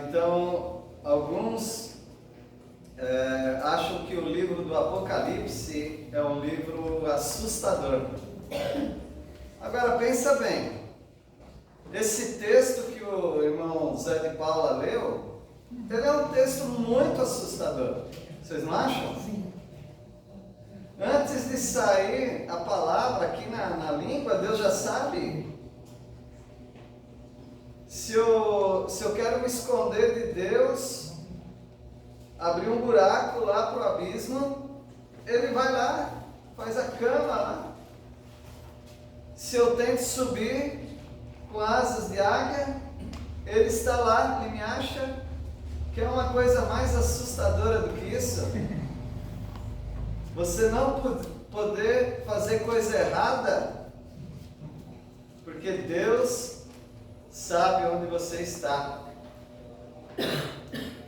Então, alguns acham que o livro do Apocalipse é um livro assustador. Agora, pensa bem. Esse texto que o irmão Zé de Paula leu, ele é um texto muito assustador. Vocês não acham? Sim. Antes de sair a palavra aqui na língua, Deus já sabe. Se eu quero me esconder de Deus, abrir um buraco lá para o abismo, Ele vai lá, faz a cama lá. Se eu tento subir com asas de águia, Ele está lá, Ele me acha. Que é uma coisa mais assustadora do que isso? Você não poder fazer coisa errada, porque Deus sabe onde você está.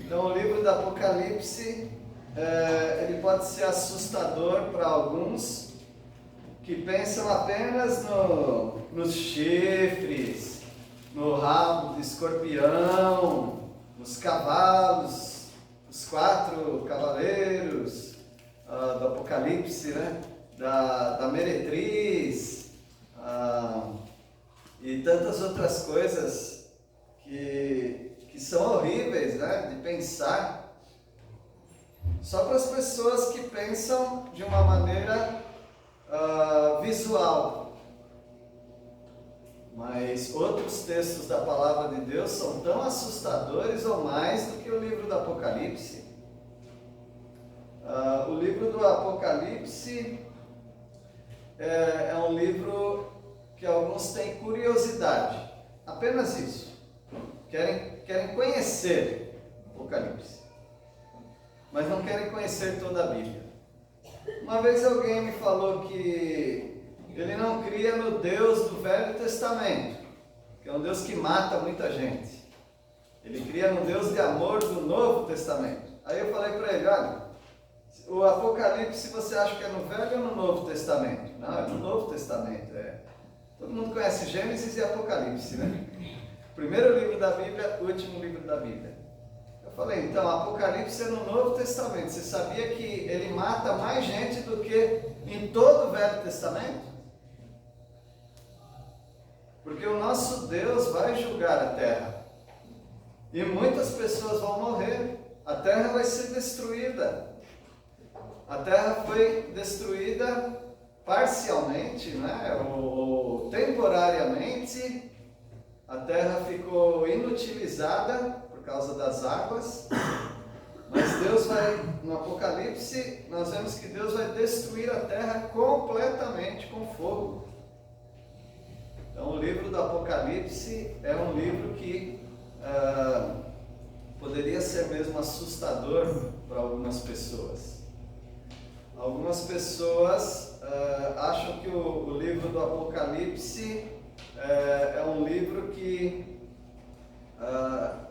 Então o livro do Apocalipse, ele pode ser assustador para alguns que pensam apenas nos chifres, no rabo de escorpião, nos cavalos, os 4 cavaleiros do Apocalipse, né? da meretriz e tantas outras coisas que são horríveis, né? de pensar, só para as pessoas que pensam de uma maneira visual. Mas outros textos da Palavra de Deus são tão assustadores ou mais do que o livro do Apocalipse. O livro do Apocalipse é um livro que alguns têm curiosidade, apenas isso. Querem conhecer o Apocalipse, mas não querem conhecer toda a Bíblia. Uma vez alguém me falou que ele não cria no Deus do Velho Testamento, que é um Deus que mata muita gente. Ele cria no Deus de amor do Novo Testamento. Aí eu falei para ele, olha, o Apocalipse você acha que é no Velho ou no Novo Testamento? Não, é no Novo Testamento. Todo mundo conhece Gênesis e Apocalipse, né? Primeiro livro da Bíblia, último livro da Bíblia. Eu falei, então, Apocalipse é no Novo Testamento. Você sabia que ele mata mais gente do que em todo o Velho Testamento? Porque o nosso Deus vai julgar a terra. E muitas pessoas vão morrer. A terra vai ser destruída. A terra foi destruída parcialmente, né? ou temporariamente. A terra ficou inutilizada por causa das águas. Mas Deus vai, no Apocalipse, nós vemos que Deus vai destruir a terra completamente com fogo. Então, o livro do Apocalipse é um livro que poderia ser mesmo assustador para algumas pessoas. Algumas pessoas acham que o livro do Apocalipse é um livro que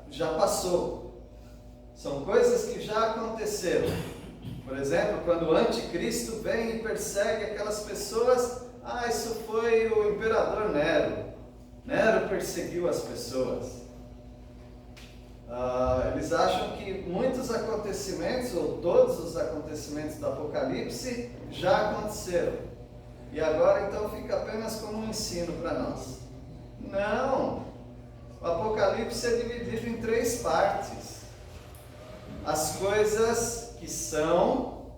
já passou. São coisas que já aconteceram. Por exemplo, quando o anticristo vem e persegue aquelas pessoas, isso foi o imperador Nero. Nero perseguiu as pessoas. Eles acham que muitos acontecimentos, ou todos os acontecimentos do Apocalipse, já aconteceram. E agora então fica apenas como um ensino para nós. Não! O Apocalipse é dividido em 3 partes. As coisas que são,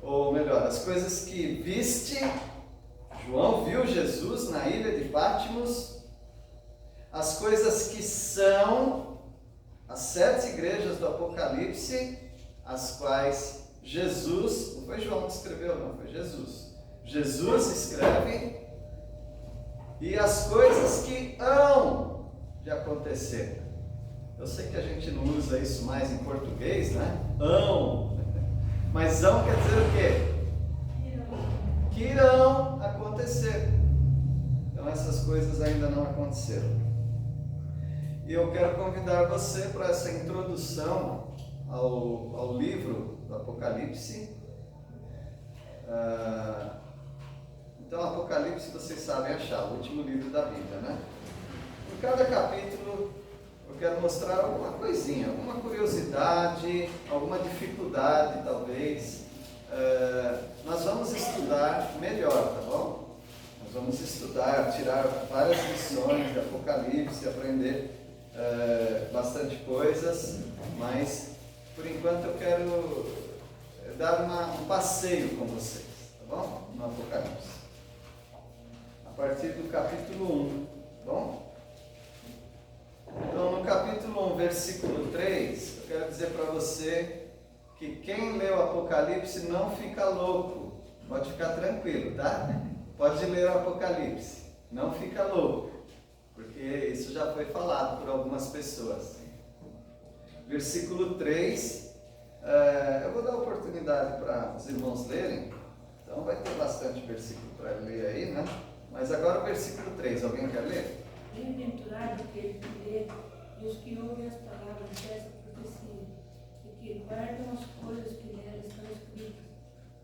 ou melhor, as coisas que viste. João viu Jesus na ilha de Patmos. As coisas que são as 7 igrejas do Apocalipse, as quais Jesus, não foi João que escreveu, não, foi Jesus. Jesus escreve. E as coisas que hão de acontecer. Eu sei que a gente não usa isso mais em português, né? Hão. Mas hão quer dizer o quê? Que irão acontecer. Então essas coisas ainda não aconteceram. E eu quero convidar você para essa introdução ao livro do Apocalipse. Então Apocalipse vocês sabem achar, o último livro da Bíblia, né? Em cada capítulo, eu quero mostrar alguma coisinha, alguma curiosidade, alguma dificuldade talvez. Nós vamos estudar melhor, tá bom? Nós vamos estudar, tirar várias lições de Apocalipse, aprender bastante coisas, mas por enquanto eu quero dar um passeio com vocês, tá bom? No Apocalipse. A partir do capítulo 1, tá bom? Então, no capítulo 1, versículo 3, eu quero dizer para você que quem lê o Apocalipse não fica louco. Pode ficar tranquilo, tá? Pode ler o Apocalipse, não fica louco, porque isso já foi falado por algumas pessoas. Versículo 3, eu vou dar oportunidade para os irmãos lerem, então vai ter bastante versículo para ler aí, né? Mas agora o versículo 3, alguém quer ler? Bem-aventurado aquele que lê e os que ouvem as palavras dessa profecia e que guardam as coisas que nela estão escritas,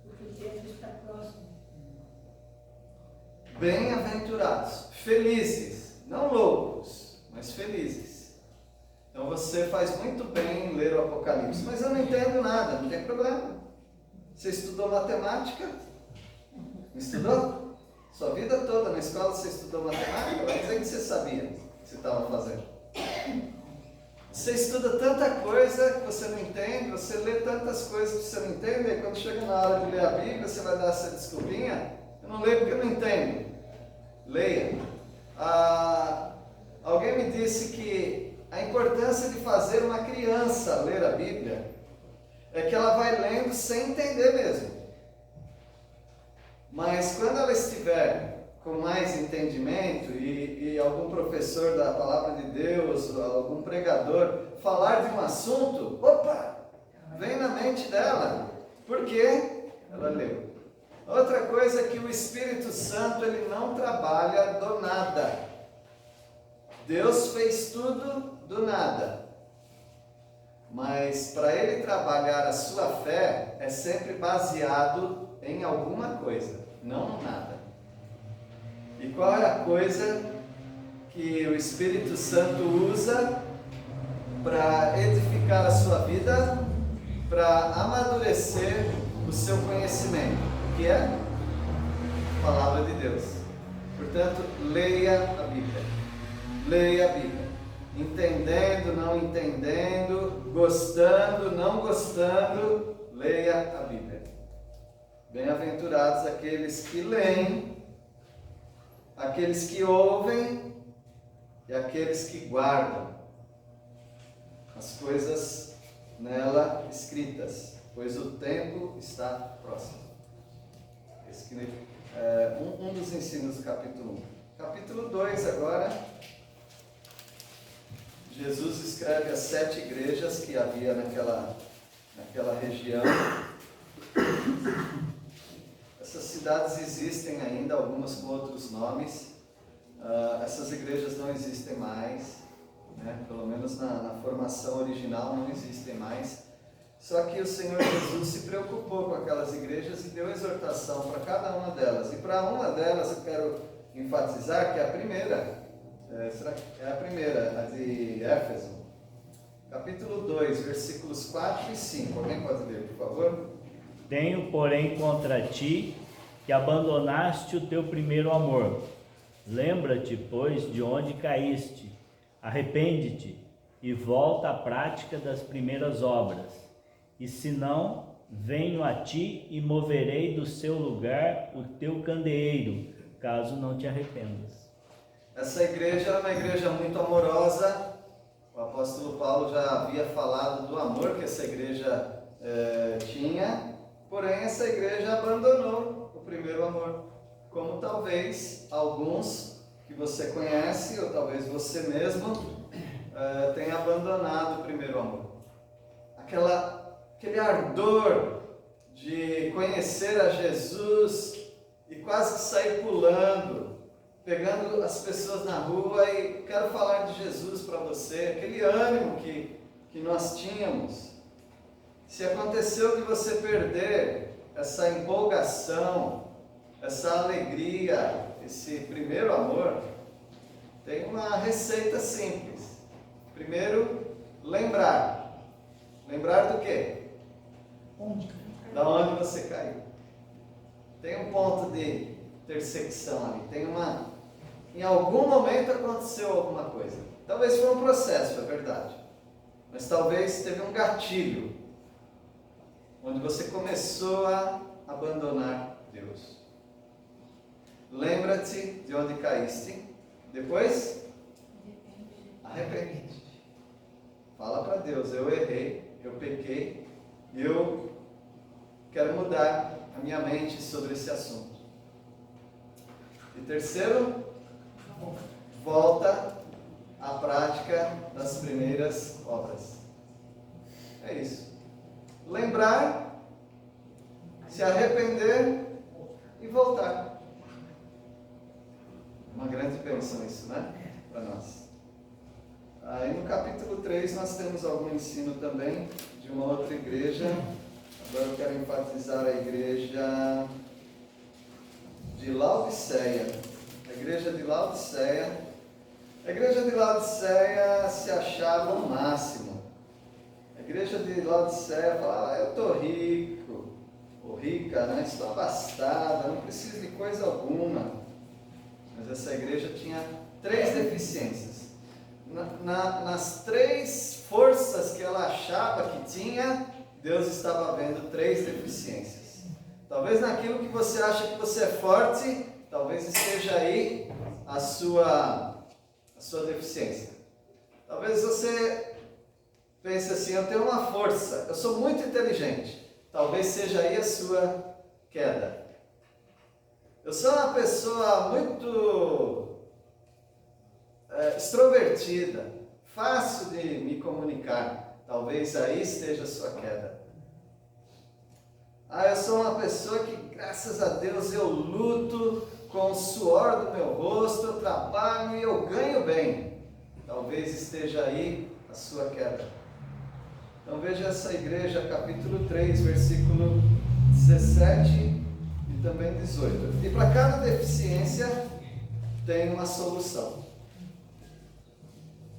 porque o tempo está próximo. Bem-aventurados, felizes, não loucos, mas felizes. Então você faz muito bem em ler o Apocalipse, mas eu não entendo nada, não tem problema. Você estudou matemática? Não estudou? Sua vida toda na escola você estudou matemática? Vai dizer que você sabia o que você estava fazendo. Você estuda tanta coisa que você não entende, você lê tantas coisas que você não entende, e quando chega na hora de ler a Bíblia, você vai dar essa desculpinha. Eu não leio porque eu não entendo. Leia. Alguém me disse que a importância de fazer uma criança ler a Bíblia é que ela vai lendo sem entender mesmo. Mas quando ela estiver com mais entendimento e algum professor da Palavra de Deus, ou algum pregador, falar de um assunto, opa, vem na mente dela, porque ela leu. Outra coisa é que o Espírito Santo, ele não trabalha do nada. Deus fez tudo do nada. Mas para ele trabalhar a sua fé, é sempre baseado em alguma coisa, não no nada. E qual é a coisa que o Espírito Santo usa para edificar a sua vida, para amadurecer o seu conhecimento, que é a Palavra de Deus? Portanto, leia a Bíblia. Leia a Bíblia. Entendendo, não entendendo, gostando, não gostando, leia a Bíblia. Bem-aventurados aqueles que leem, aqueles que ouvem e aqueles que guardam as coisas nela escritas, pois o tempo está próximo. Esse é um dos ensinos do capítulo 1. Capítulo 2 agora, Jesus escreve as 7 igrejas que havia naquela região. Essas cidades existem ainda, algumas com outros nomes. Essas igrejas não existem mais, né? Pelo menos na formação original não existem mais. Só que o Senhor Jesus se preocupou com aquelas igrejas e deu exortação para cada uma delas. E para uma delas eu quero enfatizar que é a primeira. Será que é a primeira, a de Éfeso? Capítulo 2, versículos 4 e 5. Alguém pode ler, por favor? Tenho, porém, contra ti que abandonaste o teu primeiro amor. Lembra-te, pois, de onde caíste. Arrepende-te e volta à prática das primeiras obras. E se não, venho a ti e moverei do seu lugar o teu candeeiro, caso não te arrependas. Essa igreja era uma igreja muito amorosa. O apóstolo Paulo já havia falado do amor que essa igreja tinha. Porém, essa igreja abandonou o primeiro amor, como talvez alguns que você conhece, ou talvez você mesmo, tenha abandonado o primeiro amor. Aquele ardor de conhecer a Jesus e quase que sair pulando, pegando as pessoas na rua e quero falar de Jesus para você, aquele ânimo que nós tínhamos. Se aconteceu de você perder essa empolgação, essa alegria, esse primeiro amor, tem uma receita simples. Primeiro, lembrar. Lembrar do quê? Onde? Da onde você caiu. Tem um ponto de intersecção ali. Em algum momento aconteceu alguma coisa. Talvez foi um processo, é verdade. Mas talvez teve um gatilho, onde você começou a abandonar Deus. Lembra-te de onde caíste. Depois, arrepende-te. Fala para Deus, eu errei, eu pequei, e eu quero mudar a minha mente sobre esse assunto. E terceiro, volta à prática das primeiras obras. É isso. Lembrar, se arrepender e voltar. Uma grande bênção isso, né? Para nós. Aí no capítulo 3 nós temos algum ensino também de uma outra igreja. Agora eu quero enfatizar a igreja de Laodiceia. A igreja de Laodiceia. A igreja de Laodiceia se achava o máximo. A igreja de Laodiceia falava, eu estou rico, ou rica, né? Estou abastada, não preciso de coisa alguma. Mas essa igreja tinha 3 deficiências. Nas 3 forças que ela achava que tinha, Deus estava vendo 3 deficiências. Talvez naquilo que você acha que você é forte, talvez esteja aí a sua deficiência. Talvez você pense assim, eu tenho uma força, eu sou muito inteligente. Talvez seja aí a sua queda. Eu sou uma pessoa muito extrovertida, fácil de me comunicar. Talvez aí esteja a sua queda. Eu sou uma pessoa que, graças a Deus, eu luto com o suor do meu rosto, eu trabalho e eu ganho bem. Talvez esteja aí a sua queda. Então veja essa igreja, capítulo 3, versículo 17 e também 18. E para cada deficiência tem uma solução.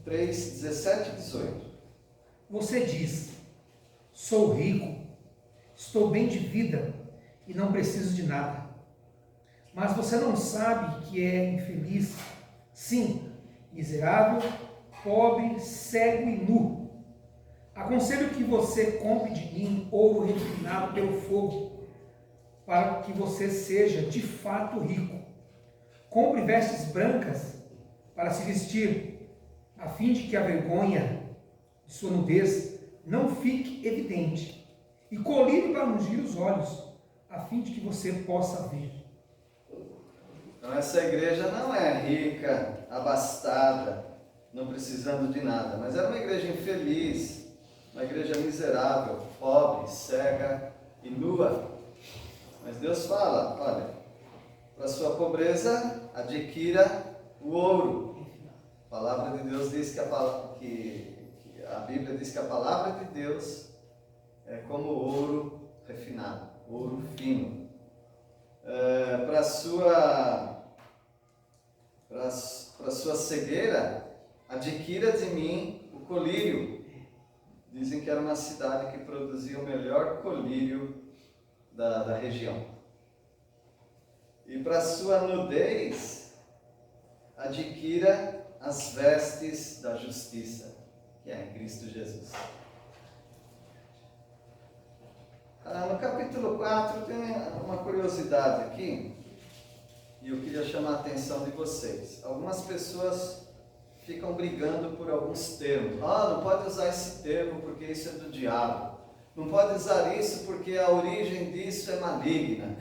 3, 17 e 18. Você diz, sou rico, estou bem de vida e não preciso de nada. Mas você não sabe que é infeliz, sim, miserável, pobre, cego e nu. Aconselho que você compre de mim ouro refinado pelo fogo, para que você seja de fato rico. Compre vestes brancas para se vestir, a fim de que a vergonha de sua nudez não fique evidente, e colírio para ungir os olhos, a fim de que você possa ver. Então essa igreja não é rica, abastada, não precisando de nada, mas era uma igreja infeliz, uma igreja miserável, pobre, cega e nua. Mas Deus fala, olha, para sua pobreza adquira o ouro. A palavra de Deus diz que a Bíblia diz que a palavra de Deus é como ouro refinado, ouro fino. Para sua cegueira, adquira de mim o colírio. Dizem que era uma cidade que produzia o melhor colírio da região. E para sua nudez, adquira as vestes da justiça, que é em Cristo Jesus. No capítulo 4 tem uma curiosidade aqui, e eu queria chamar a atenção de vocês. Algumas pessoas ficam brigando por alguns termos. Não pode usar esse termo porque isso é do diabo. Não pode usar isso porque a origem disso é maligna.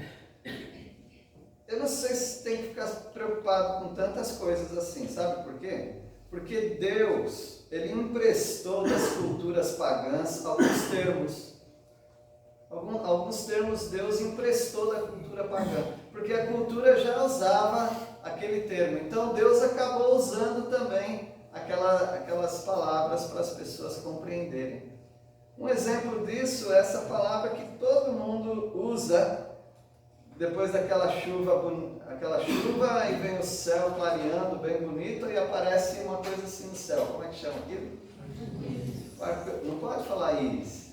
Eu não sei se tem que ficar preocupado com tantas coisas assim, sabe por quê? Porque Deus, Ele emprestou das culturas pagãs alguns termos. Alguns termos Deus emprestou da cultura pagã, porque a cultura já usava aquele termo. Então Deus acabou usando também aquelas palavras para as pessoas compreenderem. Um exemplo disso é essa palavra que todo mundo usa depois daquela chuva, e vem o céu clareando bem bonito e aparece uma coisa assim no céu. Como é que chama aquilo? Não pode falar íris.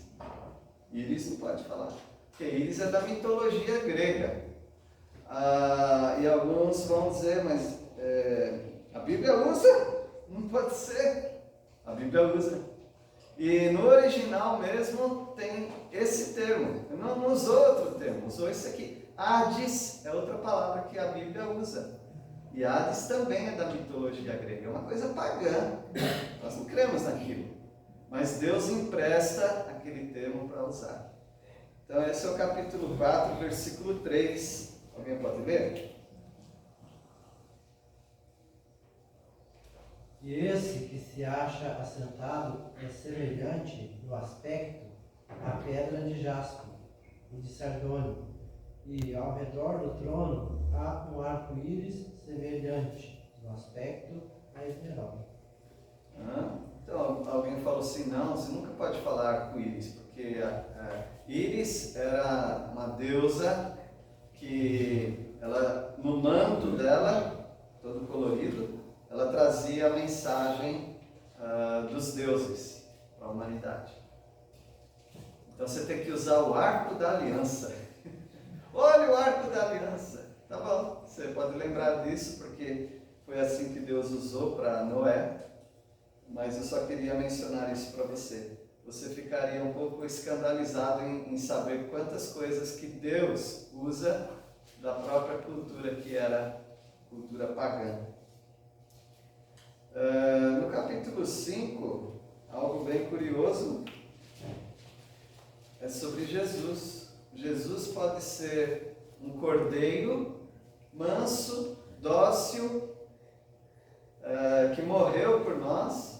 Íris não pode falar. Porque íris é da mitologia grega. E alguns vão dizer, mas a Bíblia usa? Não pode ser. A Bíblia usa. E no original mesmo tem esse termo. Não usou outro termo, usou esse aqui. Hades é outra palavra que a Bíblia usa. E Hades também é da mitologia grega. É uma coisa pagã. Nós não cremos naquilo. Mas Deus empresta aquele termo para usar. Então esse é o capítulo 4, versículo 3. Alguém pode ler? E esse que se acha assentado é semelhante no aspecto à pedra de jaspe e de sardônio, e ao redor do trono há um arco-íris semelhante no aspecto à esmeralda. Então alguém falou assim, não, você nunca pode falar arco-íris, porque Íris era uma deusa que ela, no manto dela, todo colorido, ela trazia a mensagem dos deuses para a humanidade. Então você tem que usar o arco da aliança. Olha o arco da aliança. Tá bom, você pode lembrar disso, porque foi assim que Deus usou para Noé. Mas eu só queria mencionar isso para você. Você ficaria um pouco escandalizado em saber quantas coisas que Deus usa da própria cultura que era cultura pagã. No capítulo 5, algo bem curioso é sobre Jesus. Jesus pode ser um cordeiro manso, dócil, que morreu por nós,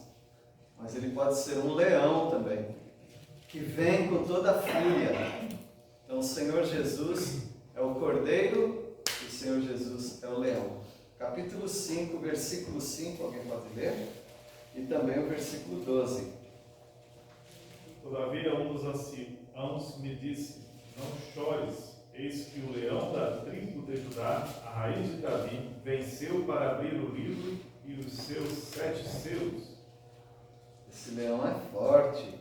mas ele pode ser um leão também, que vem com toda a fúria. Então o Senhor Jesus é o cordeiro e o Senhor Jesus é o leão. Capítulo 5, versículo 5, alguém pode ler? E também o versículo 12. Todavia um dos anciãos me disse, não chores, eis que o leão da tribo de Judá, a raiz de Davi, venceu para abrir o livro e os seus 7 selos. Esse leão é forte.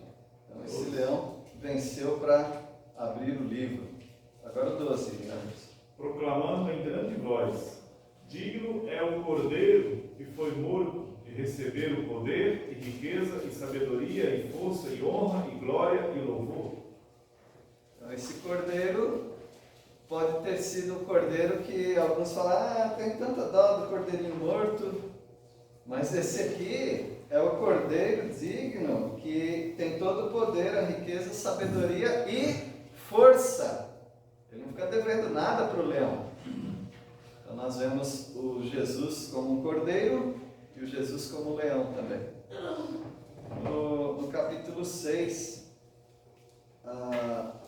Então esse leão venceu para abrir o livro. Agora o 12, digamos. Proclamando em grande voz, digno é o cordeiro que foi morto de receber o poder e riqueza e sabedoria e força e honra e glória e louvor. Então esse cordeiro pode ter sido o cordeiro que alguns falam, tem tanta dó do cordeirinho morto, mas esse aqui é o cordeiro digno que tem todo o poder, a riqueza, a sabedoria e força. Ele não fica devendo nada para o leão. Então nós vemos o Jesus como um cordeiro e o Jesus como um leão também. No capítulo 6,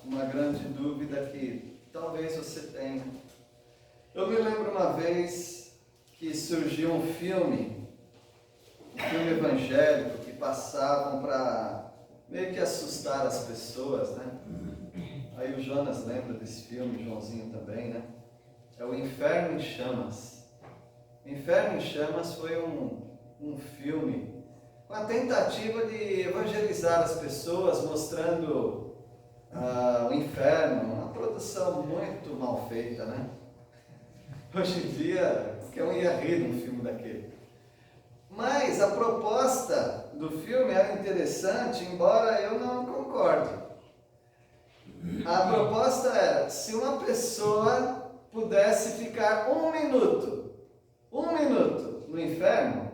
uma grande dúvida que talvez você tenha. Eu me lembro uma vez que surgiu um filme evangélico que passavam para meio que assustar as pessoas, né? Aí o Jonas lembra desse filme, Joãozinho também, né? É o Inferno em Chamas. Inferno em Chamas foi um filme com a tentativa de evangelizar as pessoas, mostrando o inferno, uma produção muito mal feita, né? Hoje em dia, qualquer um ia rir de um filme daquele. Mas a proposta do filme era interessante, embora eu não concorde. A proposta era, se uma pessoa pudesse ficar um minuto no inferno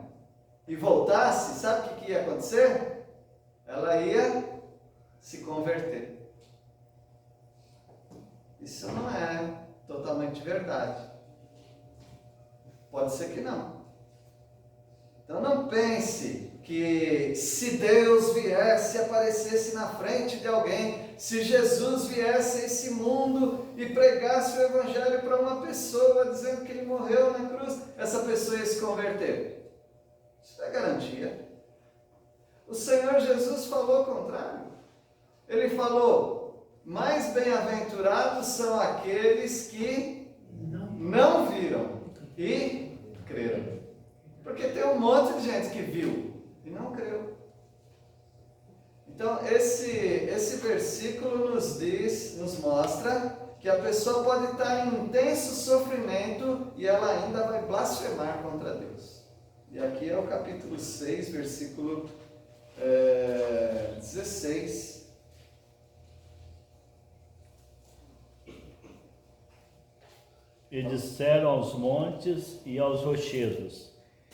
e voltasse, sabe o que ia acontecer? Ela ia se converter. Isso não é totalmente verdade. Pode ser que não. Então não pense que se Deus viesse, aparecesse na frente de alguém, se Jesus viesse a esse mundo e pregasse o Evangelho para uma pessoa, dizendo que ele morreu na cruz, essa pessoa ia se converter. Isso é garantia. O Senhor Jesus falou o contrário. Ele falou, mais bem-aventurados são aqueles que não viram e creram. Porque tem um monte de gente que viu e não creu. Então, esse versículo nos mostra que a pessoa pode estar em intenso sofrimento e ela ainda vai blasfemar contra Deus. E aqui é o capítulo 6, versículo 16. E disseram aos montes e aos rochedos: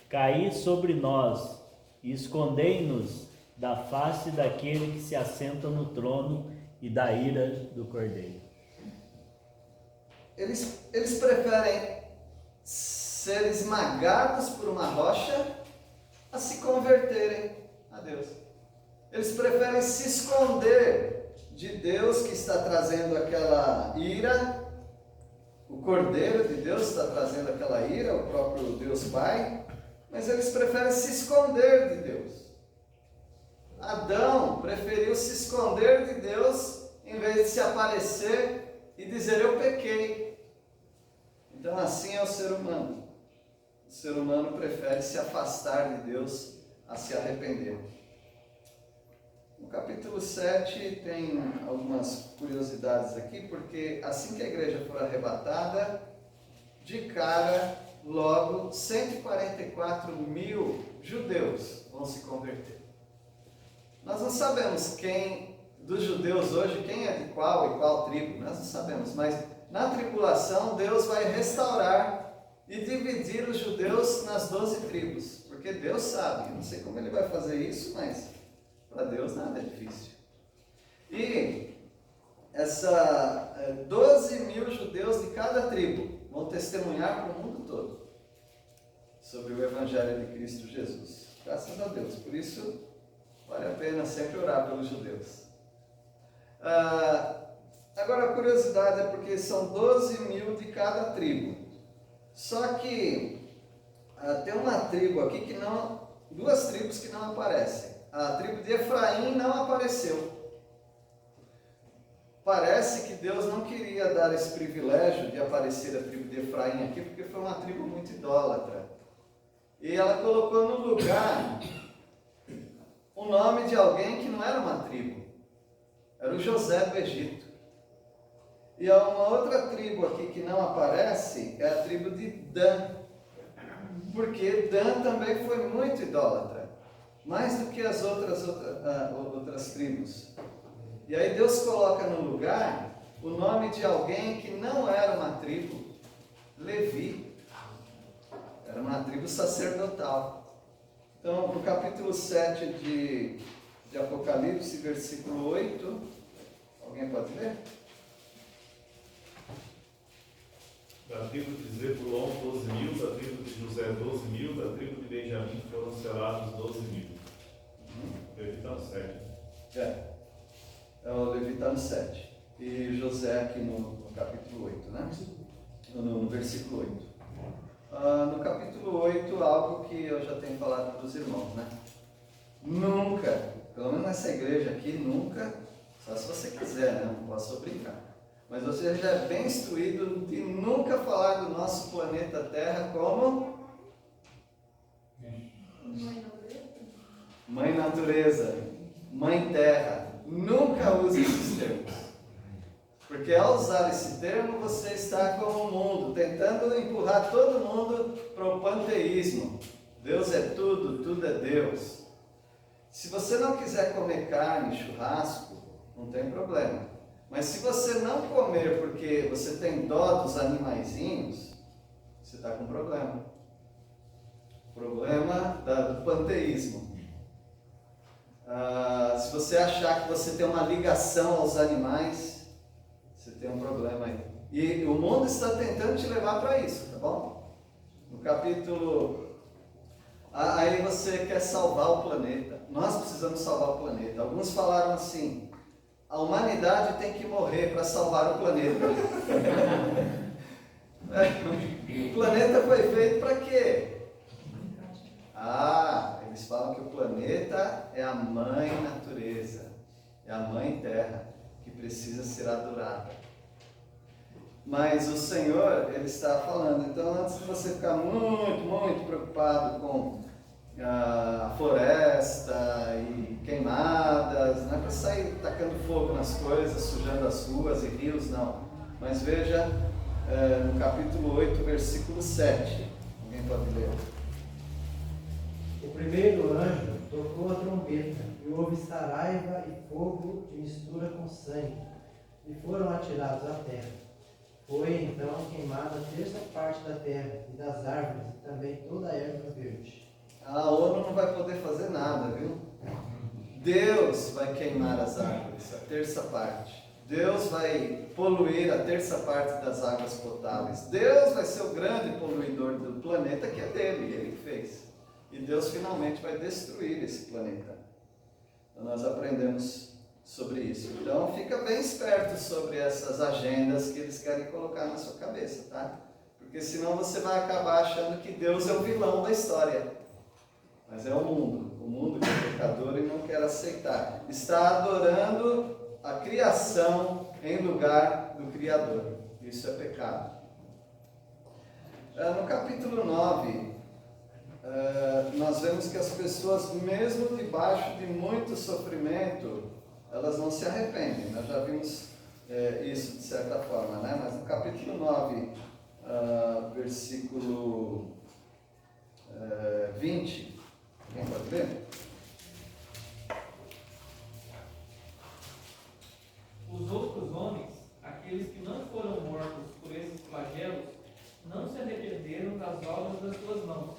caí sobre nós e escondei-nos da face daquele que se assenta no trono e da ira do Cordeiro. Eles preferem ser esmagados por uma rocha a se converterem a Deus. Eles preferem se esconder de Deus que está trazendo aquela ira. O Cordeiro de Deus está trazendo aquela ira, o próprio Deus Pai, mas eles preferem se esconder de Deus. Adão preferiu se esconder de Deus em vez de se aparecer e dizer: eu pequei. Então assim é o ser humano. O ser humano prefere se afastar de Deus a se arrepender. No capítulo 7 tem algumas curiosidades aqui, porque assim que a igreja for arrebatada, de cara, logo 144 mil judeus vão se converter. Nós não sabemos quem dos judeus hoje, quem é de qual e qual tribo, nós não sabemos, mas na tribulação Deus vai restaurar e dividir os judeus nas 12 tribos, porque Deus sabe. Eu não sei como Ele vai fazer isso, mas para Deus nada é difícil. E 12 mil judeus de cada tribo vão testemunhar para o mundo todo sobre o Evangelho de Cristo Jesus. Graças a Deus. Por isso, vale a pena sempre orar pelos judeus. Agora, a curiosidade é porque são 12 mil de cada tribo. Só que tem uma tribo aqui que não... Duas tribos que não aparecem. A tribo de Efraim não apareceu. Parece que Deus não queria dar esse privilégio de aparecer a tribo de Efraim aqui, porque foi uma tribo muito idólatra. E ela colocou no lugar o nome de alguém que não era uma tribo. Era o José do Egito. E há uma outra tribo aqui que não aparece, é a tribo de Dan. Porque Dan também foi muito idólatra. Mais do que as outras tribos. E aí Deus coloca no lugar o nome de alguém que não era uma tribo, Levi. Era uma tribo sacerdotal. Então, no capítulo 7 de Apocalipse, versículo 8, alguém pode ler? Da tribo de Zebulon, 12 mil, da tribo de José, 12 mil, da tribo de Benjamim foram selados 12 mil. Levi está no 7. É o Levi está no 7. E José aqui no capítulo 8, né? No versículo 8. No capítulo 8, algo que eu já tenho falado para os irmãos, né? Nunca, pelo menos nessa igreja aqui, nunca, só se você quiser, né? Não posso brincar. Mas você já é bem instruído de nunca falar do nosso planeta Terra como Mãe Natureza, Mãe Terra. Nunca use esses termos. Porque ao usar esse termo, você está como o mundo, tentando empurrar todo mundo para o panteísmo. Deus é tudo, tudo é Deus. Se você não quiser comer carne, churrasco, não tem problema. Mas se você não comer porque você tem dó dos animaizinhos, você está com problema. Problema do panteísmo. Se você achar que você tem uma ligação aos animais, você tem um problema aí. E o mundo está tentando te levar para isso, tá bom? No capítulo... Aí você quer salvar o planeta. Nós precisamos salvar o planeta. Alguns falaram assim: a humanidade tem que morrer para salvar o planeta. O planeta foi feito para quê? Eles falam que o planeta é a mãe natureza, é a mãe terra, que precisa ser adorada. Mas o Senhor, Ele está falando, então antes de você ficar muito, muito preocupado com a floresta e queimadas, não é para sair tacando fogo nas coisas, sujando as ruas e rios, não. Mas veja no capítulo 8, versículo 7. Alguém pode ler? O primeiro anjo tocou a trombeta, e houve saraiva e fogo de mistura com sangue, e foram atirados à terra. Foi então queimada a terça parte da terra e das árvores, e também toda a erva verde. A ONU não vai poder fazer nada, viu? Deus vai queimar as árvores, a terça parte. Deus vai poluir a terça parte das águas potáveis. Deus vai ser o grande poluidor do planeta, que é dele, ele que fez. E Deus finalmente vai destruir esse planeta. Então nós aprendemos sobre isso. Então fica bem esperto sobre essas agendas que eles querem colocar na sua cabeça, tá? Porque senão você vai acabar achando que Deus é o vilão da história. Mas é o mundo que é pecador e não quer aceitar. Está adorando a criação em lugar do Criador. Isso é pecado. No capítulo 9, nós vemos que as pessoas, mesmo debaixo de muito sofrimento, elas não se arrependem. Nós já vimos isso de certa forma, né? Mas no capítulo 9, versículo 20, quem pode ler? Os outros homens, aqueles que não foram mortos por esses flagelos, não se arrependeram das obras das suas mãos,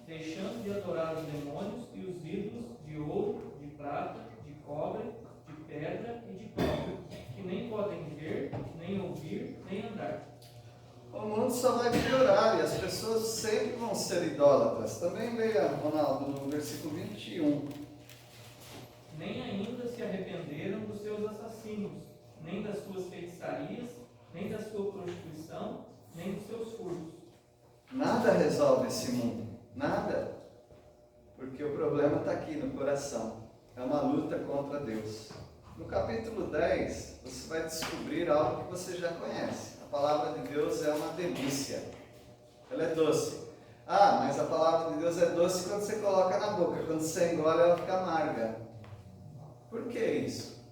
deixando de adorar os demônios e os ídolos de ouro, de prata, de cobre, de pedra e de pau, que nem podem ver, nem ouvir, nem andar. O mundo só vai piorar e as pessoas sempre vão ser idólatras. Também leia, Ronaldo, no versículo 21. Nem ainda se arrependeram dos seus assassinos, nem das suas feitiçarias, nem da sua prostituição, nem dos seus furtos. Nada resolve esse mundo. Nada. Porque o problema está aqui no coração. É uma luta contra Deus. No capítulo 10, você vai descobrir algo que você já conhece. A palavra de Deus é uma delícia. Ela é doce. Ah, mas a palavra de Deus é doce quando você coloca na boca. Quando você engole, ela fica amarga. Por que isso?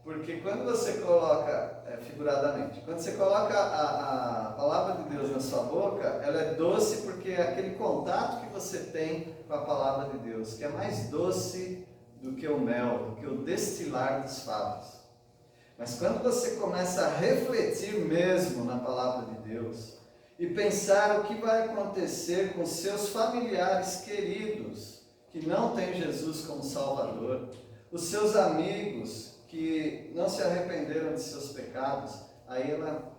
Porque quando você coloca, figuradamente, quando você coloca a palavra de Deus na sua boca, ela é doce porque é aquele contato que você tem com a palavra de Deus, que é mais doce do que o mel, do que o destilar dos favos. Mas quando você começa a refletir mesmo na palavra de Deus e pensar o que vai acontecer com seus familiares queridos que não têm Jesus como Salvador, os seus amigos que não se arrependeram de seus pecados, aí ela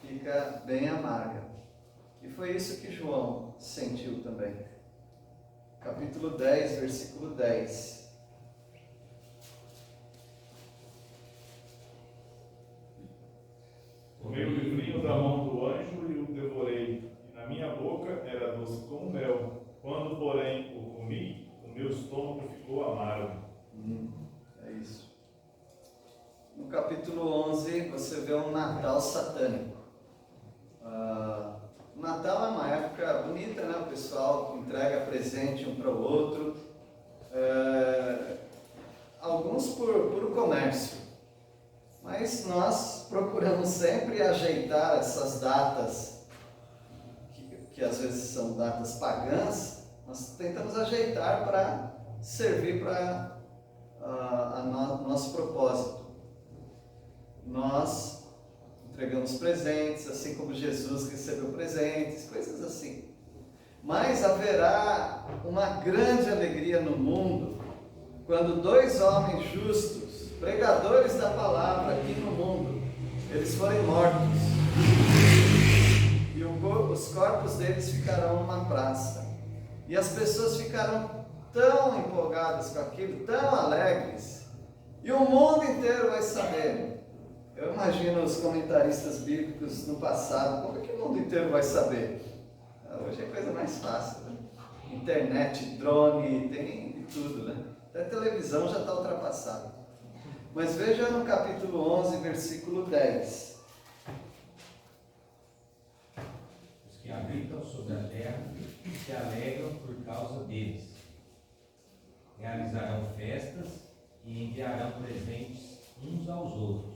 fica bem amarga. E foi isso que João sentiu também. Capítulo 10, versículo 10. Tomei o livrinho da mão do anjo e o devorei, e na minha boca era doce como mel. Quando, porém, o comi, o meu estômago ficou amargo. É isso. No capítulo 11, você vê um Natal satânico. O Natal é uma época bonita, né? O pessoal entrega presente um para o outro. Alguns por comércio. Mas nós procuramos sempre ajeitar essas datas, que às vezes são datas pagãs, nós tentamos ajeitar para servir para nosso propósito. Nós entregamos presentes, assim como Jesus recebeu presentes, coisas assim. Mas haverá uma grande alegria no mundo quando dois homens justos, pregadores da palavra aqui no mundo, eles forem mortos e os corpos deles ficarão numa praça e as pessoas ficarão tão empolgadas com aquilo, tão alegres, e o mundo inteiro vai saber. Eu imagino os comentaristas bíblicos no passado, como é que o mundo inteiro vai saber? Hoje é coisa mais fácil, né? Internet, drone, tem de tudo, né? Até a televisão já está ultrapassada. Mas veja no capítulo 11, versículo 10. Os que habitam assentam sobre a terra se alegram por causa deles. Realizarão festas e enviarão presentes uns aos outros,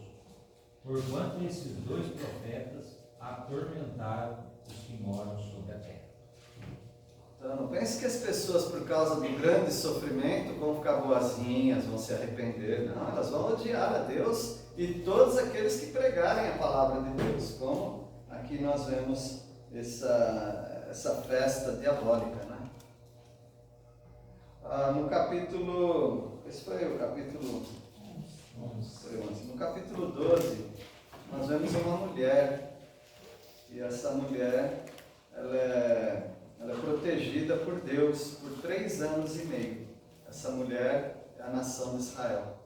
porquanto esses dois profetas atormentaram os que moram sobre a terra. Então, não pense que as pessoas, por causa do grande sofrimento, vão ficar boazinhas, vão se arrepender. Não, elas vão odiar a Deus e todos aqueles que pregarem a palavra de Deus, como aqui nós vemos essa festa diabólica, né? No capítulo, esse foi o capítulo 11. No capítulo 12, nós vemos uma mulher, e essa mulher, ela é protegida por Deus por 3 anos e meio. Essa mulher é a nação de Israel.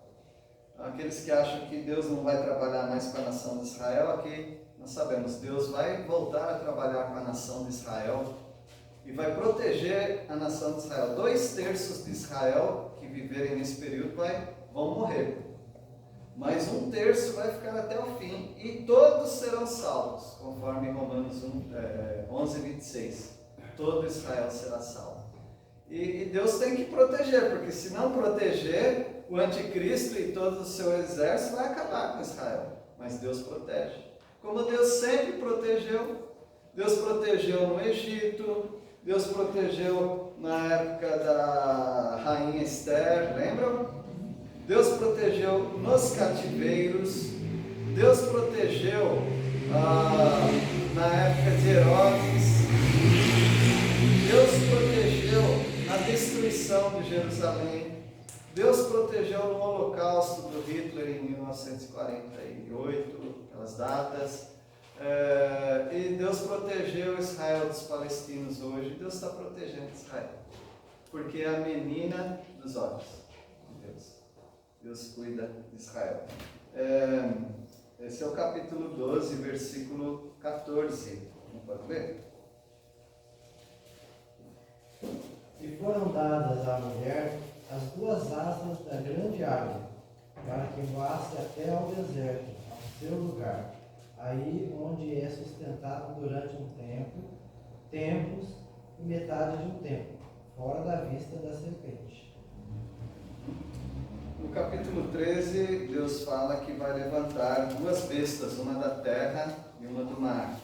Aqueles que acham que Deus não vai trabalhar mais com a nação de Israel, aqui nós sabemos, Deus vai voltar a trabalhar com a nação de Israel e vai proteger a nação de Israel. 2/3 de Israel que viverem nesse período vão morrer, mas 1/3 vai ficar até o fim e todos serão salvos, conforme Romanos 11:26. Todo Israel será salvo. E Deus tem que proteger, porque se não proteger, o anticristo e todo o seu exército vai acabar com Israel. Mas Deus protege. Como Deus sempre protegeu. Deus protegeu no Egito, Deus protegeu na época da rainha Esther, lembram? Deus protegeu nos cativeiros, Deus protegeu na época de Herodes, Deus protegeu na destruição de Jerusalém, Deus protegeu no holocausto do Hitler em 1948, aquelas datas, e Deus protegeu Israel dos palestinos hoje. Deus está protegendo Israel, porque é a menina dos olhos de Deus. Deus cuida de Israel. Esse é o capítulo 12, versículo 14. Não pode ver? E foram dadas à mulher as 2 asas da grande árvore, para que voasse até ao deserto, ao seu lugar, aí onde é sustentado durante um tempo, tempos e metade de um tempo, fora da vista da serpente. No capítulo 13, Deus fala que vai levantar 2 bestas, uma da terra e uma do mar.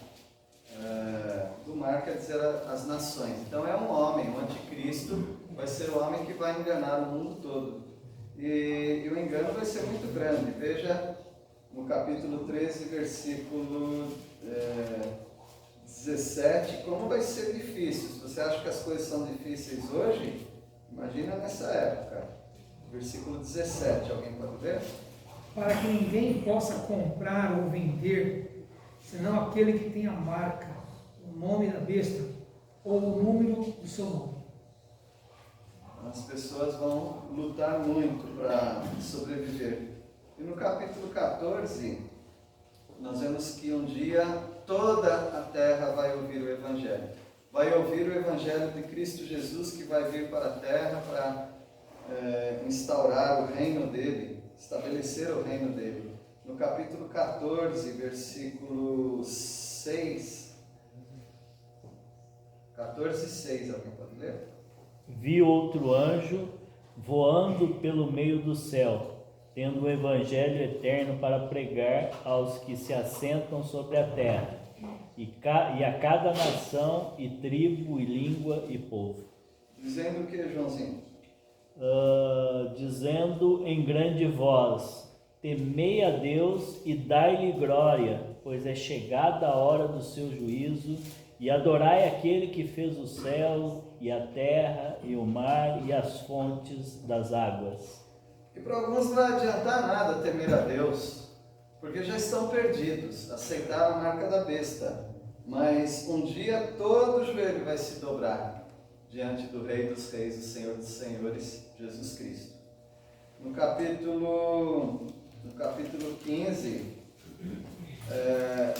Do mar quer dizer as nações. Então é um homem, um anticristo, vai ser o homem que vai enganar o mundo todo. E o engano vai ser muito grande. Veja no capítulo 13, versículo 17, como vai ser difícil. Se você acha que as coisas são difíceis hoje, imagina nessa época. Versículo 17, alguém pode ver? Para que ninguém possa comprar ou vender, senão aquele que tem a marca, o nome da besta ou o número do seu nome. As pessoas vão lutar muito para sobreviver. E no capítulo 14, nós vemos que um dia toda a terra vai ouvir o Evangelho. Vai ouvir o Evangelho de Cristo Jesus, que vai vir para a terra para instaurar o reino dele, estabelecer o reino dele. No capítulo 14, versículo 6, 14:6, alguém pode ler? Vi outro anjo voando pelo meio do céu, tendo o evangelho eterno para pregar aos que se assentam sobre a terra, e a cada nação, e tribo, e língua, e povo. Dizendo o que, Joãozinho? Dizendo em grande voz: temei a Deus e dai-lhe glória, pois é chegada a hora do seu juízo, e adorai aquele que fez o céu, e a terra, e o mar, e as fontes das águas. E para alguns não vai adiantar nada temer a Deus, porque já estão perdidos, aceitaram a marca da besta. Mas um dia todo joelho vai se dobrar diante do Rei dos Reis, do Senhor dos Senhores, Jesus Cristo. No capítulo 15,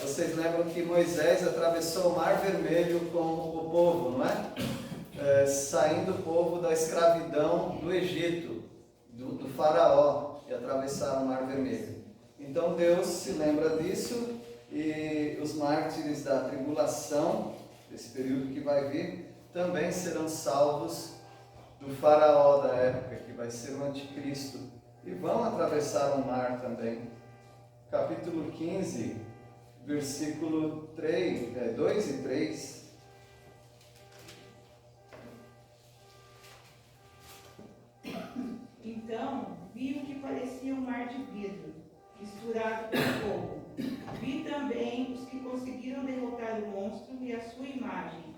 vocês lembram que Moisés atravessou o Mar Vermelho com o povo, não é? Saindo o povo da escravidão do Egito, do faraó, que atravessaram o Mar Vermelho. Então Deus se lembra disso, e os mártires da tribulação desse período que vai vir, também serão salvos do faraó da época, que vai ser o anticristo, e vão atravessar o mar também. Capítulo 15, versículo 2 e 3. Então vi o que parecia um mar de vidro, misturado com fogo. Vi também os que conseguiram derrotar o monstro e a sua imagem,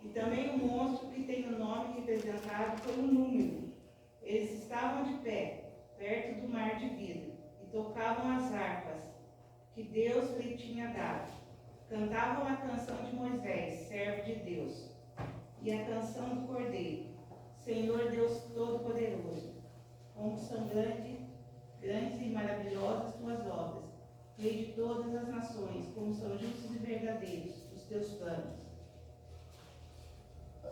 e também o monstro que tem o nome representado pelo número. Eles estavam de pé, perto do mar de vidro, e tocavam as harpas que Deus lhe tinha dado. Cantavam a canção de Moisés, servo de Deus, e a canção do Cordeiro, Senhor Deus Todo-Poderoso. Como são grandes e maravilhosas tuas obras, Rei de todas as nações, como são justos e verdadeiros os teus planos.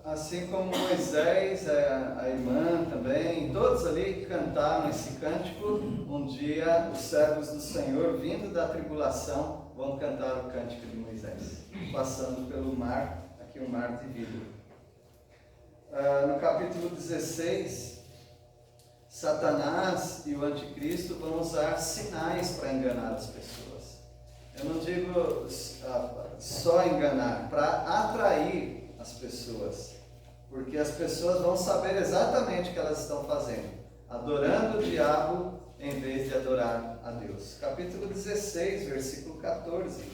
Assim como Moisés, a irmã também, todos ali cantaram esse cântico, um dia os servos do Senhor, vindo da tribulação, vão cantar o cântico de Moisés, passando pelo mar, aqui um mar de vidro. No capítulo 16, Satanás e o anticristo vão usar sinais para enganar as pessoas. Eu não digo só enganar, para atrair as pessoas, porque as pessoas vão saber exatamente o que elas estão fazendo, adorando o diabo em vez de adorar a Deus. Capítulo 16, versículo 14.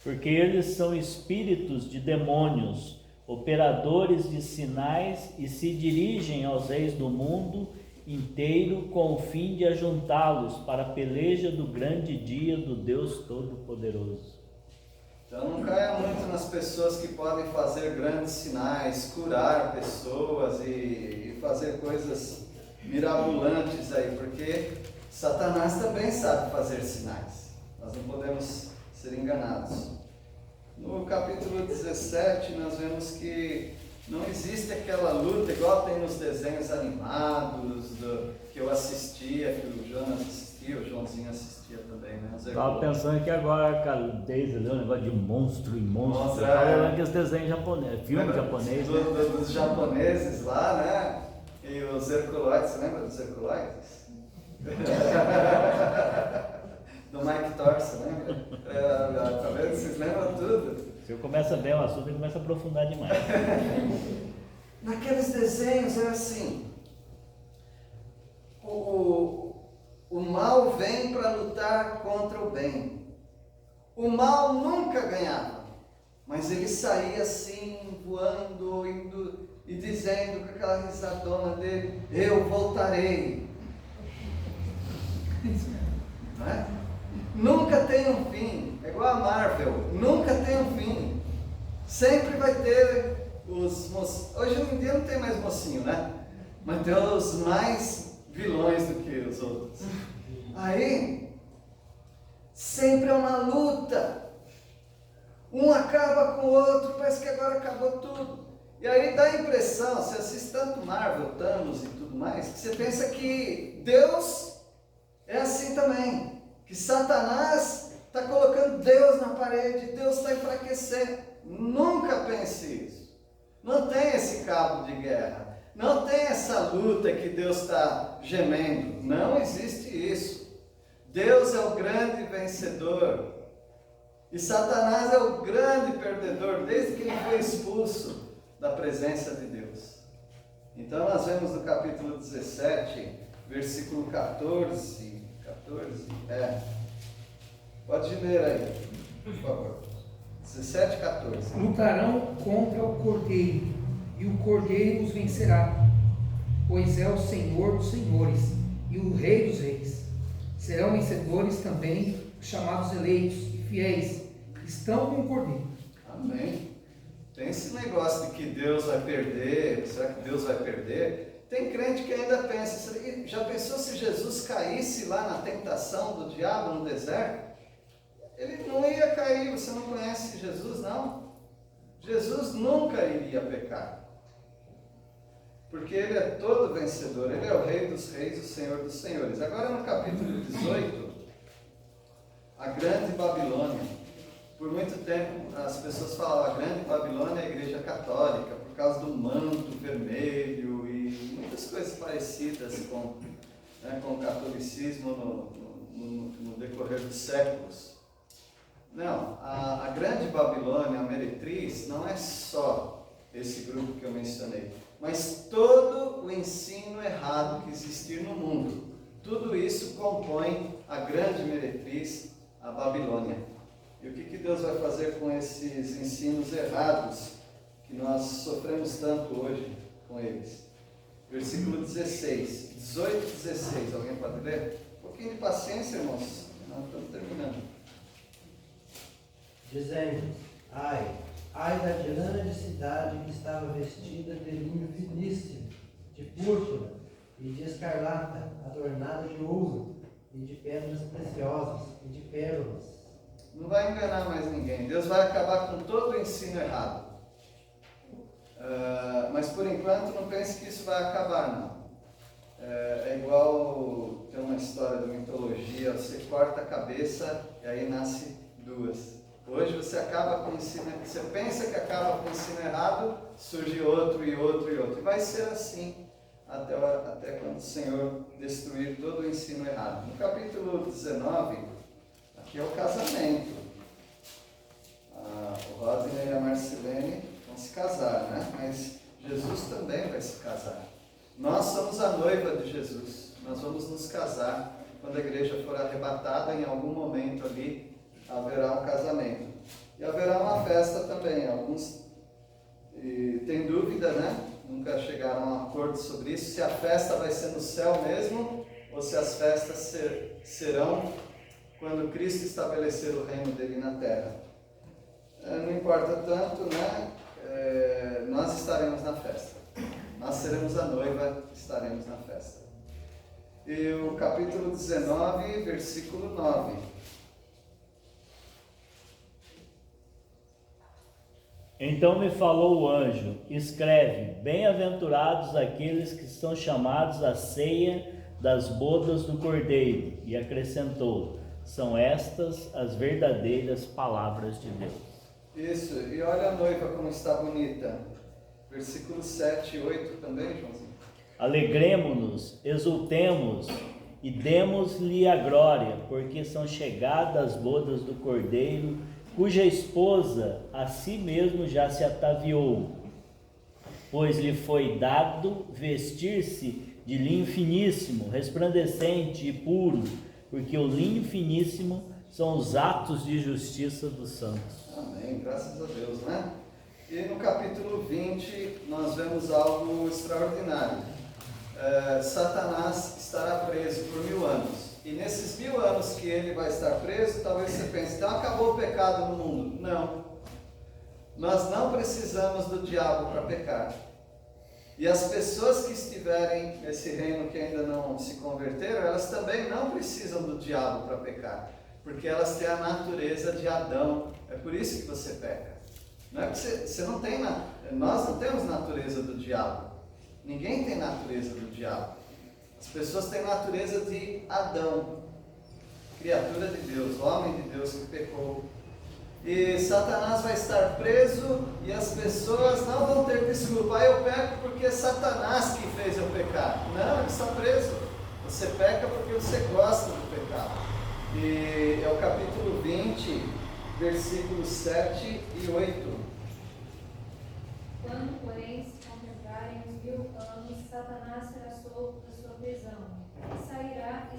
Porque eles são espíritos de demônios, operadores de sinais, e se dirigem aos reis do mundo inteiro com o fim de ajuntá-los para a peleja do grande dia do Deus Todo-Poderoso. Então não caia muito nas pessoas que podem fazer grandes sinais, curar pessoas e fazer coisas mirabolantes aí, porque Satanás também sabe fazer sinais. Nós não podemos ser enganados. No capítulo 17 nós vemos que não existe aquela luta igual tem nos desenhos animados que eu assistia, que o Jonas assistia, o Joãozinho assistia também, né? Estava pensando que agora a Deise leu um negócio de monstro e monstro. Nossa, Estava olhando aqueles desenhos japoneses, filme japonês. Dos japoneses lá, né? E os herculoides, você lembra dos herculoides? Do Mike Thorson, lembra? Tá vendo? Vocês lembram tudo? Se eu começa bem o assunto, ele começa a aprofundar demais. Naqueles desenhos era assim: o mal vem para lutar contra o bem. O mal nunca ganhava, mas ele saía assim, voando, indo e dizendo com aquela risadona dele: eu voltarei. Não é? Nunca tem um fim, é igual a Marvel, nunca tem um fim. Sempre vai ter os mocinhos. Hoje em dia não tem mais mocinho, né? Mas tem os mais vilões do que os outros. Aí, sempre é uma luta. Um acaba com o outro, parece que agora acabou tudo. E aí dá a impressão, você assiste tanto Marvel, Thanos e tudo mais, que você pensa que Deus é assim também. Que Satanás está colocando Deus na parede, Deus está enfraquecendo. Nunca pense isso. Não tem esse cabo de guerra. Não tem essa luta que Deus está gemendo. Não existe isso. Deus é o grande vencedor. E Satanás é o grande perdedor, desde que ele foi expulso da presença de Deus. Então nós vemos no capítulo 17, versículo 14. Pode ler aí, por favor. 17, 14. Lutarão contra o Cordeiro, e o Cordeiro os vencerá, pois é o Senhor dos senhores e o Rei dos reis. Serão vencedores também os chamados eleitos e fiéis, que estão com o Cordeiro. Amém. Tem esse negócio de que Deus vai perder, será que Deus vai perder? Tem crente que ainda pensa, já pensou se Jesus caísse lá na tentação do diabo no deserto? Ele não ia cair, você não conhece Jesus, não? Jesus nunca iria pecar. Porque Ele é todo vencedor, Ele é o Rei dos reis, o Senhor dos senhores. Agora no capítulo 18, a grande Babilônia. Por muito tempo as pessoas falavam a grande Babilônia é a igreja católica, por causa do manto vermelho e muitas coisas parecidas com o catolicismo no decorrer dos séculos. Não, a grande Babilônia, a meretriz, não é só esse grupo que eu mencionei, mas todo o ensino errado que existir no mundo. Tudo isso compõe a grande meretriz, a Babilônia. E o que Deus vai fazer com esses ensinos errados que nós sofremos tanto hoje com eles? Versículo 16, 18 e 16, alguém pode ler? Um pouquinho de paciência, irmãos, nós estamos terminando. Dizendo: ai da grande cidade que estava vestida de linho finíssimo, de púrpura e de escarlata, adornada de ouro e de pedras preciosas e de pérolas. Não vai enganar mais ninguém. Deus vai acabar com todo o ensino errado. Mas por enquanto não pense que isso vai acabar, não. É igual tem uma história de mitologia, você corta a cabeça e aí nasce duas. Hoje você acaba com o ensino, você pensa que acaba com o ensino errado, surge outro e outro e outro. E vai ser assim até quando o Senhor destruir todo o ensino errado. No capítulo 19, aqui é o casamento. O Rodney e a Marcelene vão se casar, né? Mas Jesus também vai se casar. Nós somos a noiva de Jesus. Nós vamos nos casar. Quando a igreja for arrebatada, em algum momento ali, haverá um casamento. E haverá uma festa também. Alguns têm dúvida, né? Nunca chegaram a um acordo sobre isso. Se a festa vai ser no céu mesmo, ou se as festas serão quando Cristo estabelecer o reino dele na terra. Não importa tanto, né? Nós estaremos na festa. Nós seremos a noiva, estaremos na festa. E o capítulo 19, versículo 9. Então me falou o anjo: escreve, bem-aventurados aqueles que são chamados à ceia das bodas do Cordeiro. E acrescentou: são estas as verdadeiras palavras de Deus. Isso, e olha a noiva como está bonita. Versículos 7 e 8 também, Joãozinho. Alegremo-nos, exultemos e demos-lhe a glória, porque são chegadas as bodas do Cordeiro, cuja esposa a si mesmo já se ataviou, pois lhe foi dado vestir-se de linho finíssimo, resplandecente e puro, porque o linho finíssimo são os atos de justiça dos santos. Amém, graças a Deus, né? E no capítulo 20 nós vemos algo extraordinário. Satanás estará preso por 1000 anos. E nesses 1000 anos que ele vai estar preso, talvez você pense, então acabou o pecado no mundo. Não. Nós não precisamos do diabo para pecar. E as pessoas que estiverem nesse reino que ainda não se converteram, elas também não precisam do diabo para pecar. Porque elas têm a natureza de Adão. É por isso que você peca. Não é que você não tem, nós não temos natureza do diabo. Ninguém tem natureza do diabo. As pessoas têm natureza de Adão, criatura de Deus, homem de Deus que pecou. E Satanás vai estar preso e as pessoas não vão ter desculpa. Eu peco porque é Satanás que fez eu pecar. Não, ele está preso. Você peca porque você gosta do pecado. E é o capítulo 20, versículos 7 e 8. Quando, porém, se completarem os 1000 anos, Satanás será solto da sua prisão e sairá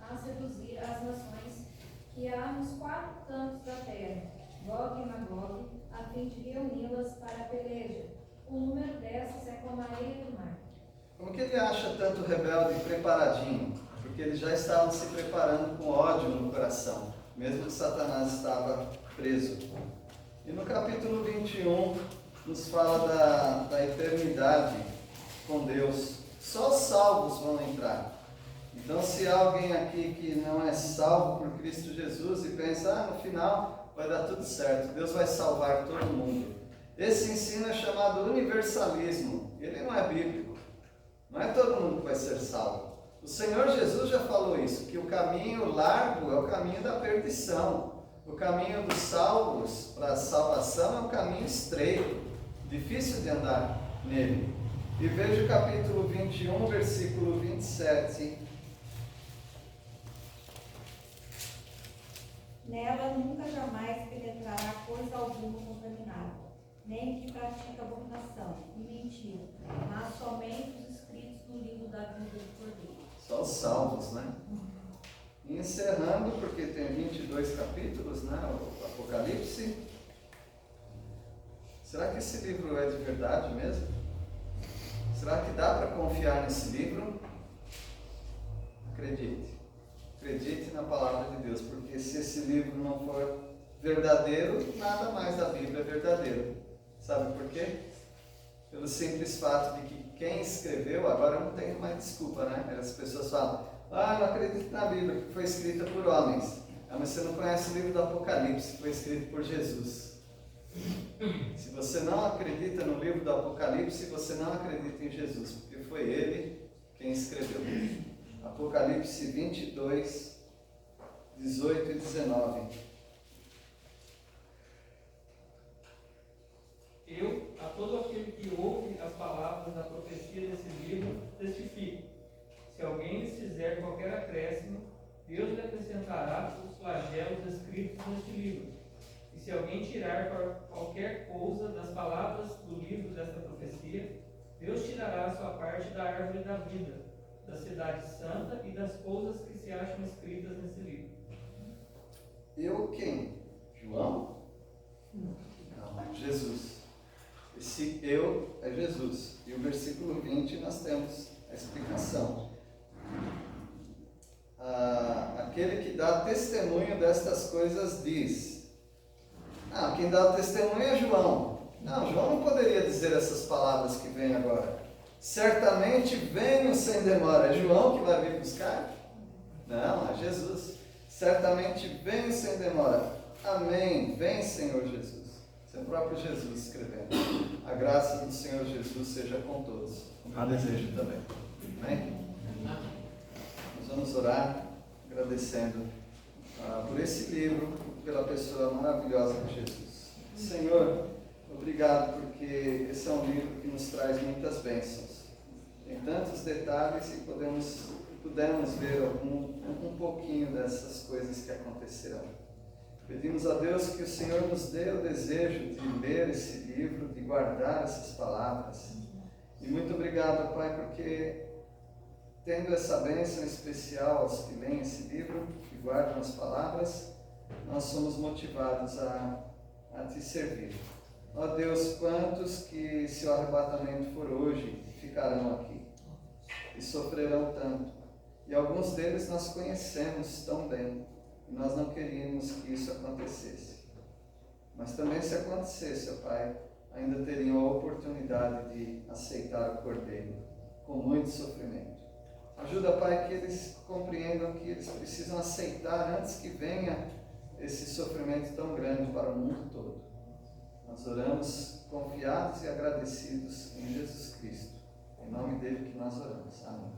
a seduzir as nações que há nos 4 cantos da terra, Gog e Magog, a fim de reuni-las para a peleja. O número dessas é como a areia do mar. Como que ele acha tanto rebelde preparadinho? Porque eles já estavam se preparando com ódio no coração, mesmo que Satanás estava preso. E no capítulo 21, nos fala da eternidade com Deus. Só os salvos vão entrar. Então, se há alguém aqui que não é salvo por Cristo Jesus e pensa, no final vai dar tudo certo, Deus vai salvar todo mundo. Esse ensino é chamado universalismo. Ele não é bíblico. Não é todo mundo que vai ser salvo. O Senhor Jesus já falou isso, que o caminho largo é o caminho da perdição. O caminho dos salvos para a salvação é um caminho estreito, difícil de andar nele. E veja o capítulo 21, versículo 27. Nela nunca jamais penetrará coisa alguma contaminada, nem o que pratica abominação e mentira, mas somente os escritos no livro da vida do Cordeiro. Só os salvos, né? E encerrando, porque tem 22 capítulos, né? O Apocalipse. Será que esse livro é de verdade mesmo? Será que dá para confiar nesse livro? Acredite. Acredite na palavra de Deus, porque se esse livro não for verdadeiro, nada mais da Bíblia é verdadeiro. Sabe por quê? Pelo simples fato de que quem escreveu, agora não tem mais desculpa, né? As pessoas falam, eu não acredito na Bíblia, que foi escrita por homens. Mas você não conhece o livro do Apocalipse, que foi escrito por Jesus. Se você não acredita no livro do Apocalipse, você não acredita em Jesus, porque foi ele quem escreveu. Apocalipse 22, 18 e 19. Eu, a todo aquele que ouve as palavras da profecia desse livro, testifico. Se alguém lhes fizer qualquer acréscimo, Deus lhe acrescentará os flagelos escritos neste livro. E se alguém tirar qualquer coisa das palavras do livro desta profecia, Deus tirará a sua parte da árvore da vida, da cidade santa e das coisas que se acham escritas nesse livro. Eu quem? João? Não, Jesus. Esse eu é Jesus. E o versículo 20 nós temos a explicação. Aquele que dá testemunho destas coisas diz. Quem dá o testemunho é João. Não, João não poderia dizer essas palavras que vêm agora. Certamente venho sem demora. É João que vai vir buscar? Não, é Jesus. Certamente venho sem demora. Amém. Vem, Senhor Jesus. Esse é o próprio Jesus escrevendo. A graça do Senhor Jesus seja com todos. Como eu desejo também. Amém? Nós vamos orar agradecendo por esse livro, pela pessoa maravilhosa de Jesus. Senhor, obrigado porque esse é um livro que nos traz muitas bênçãos. Tem tantos detalhes e pudemos ver um pouquinho dessas coisas que aconteceram. Pedimos a Deus que o Senhor nos dê o desejo de ler esse livro, de guardar essas palavras. E muito obrigado, Pai, porque tendo essa bênção especial aos que leem esse livro, que guardam as palavras, nós somos motivados a te servir. Ó Deus, quantos que, se o arrebatamento for hoje, ficarão aqui e sofrerão tanto. E alguns deles nós conhecemos tão bem, e nós não queríamos que isso acontecesse. Mas também, se acontecesse, ó Pai, ainda teriam a oportunidade de aceitar o Cordeiro com muito sofrimento. Ajuda, Pai, que eles compreendam que eles precisam aceitar antes que venha esse sofrimento tão grande para o mundo todo. Nós oramos confiados e agradecidos em Jesus Cristo. Em nome dele que nós oramos. Amém.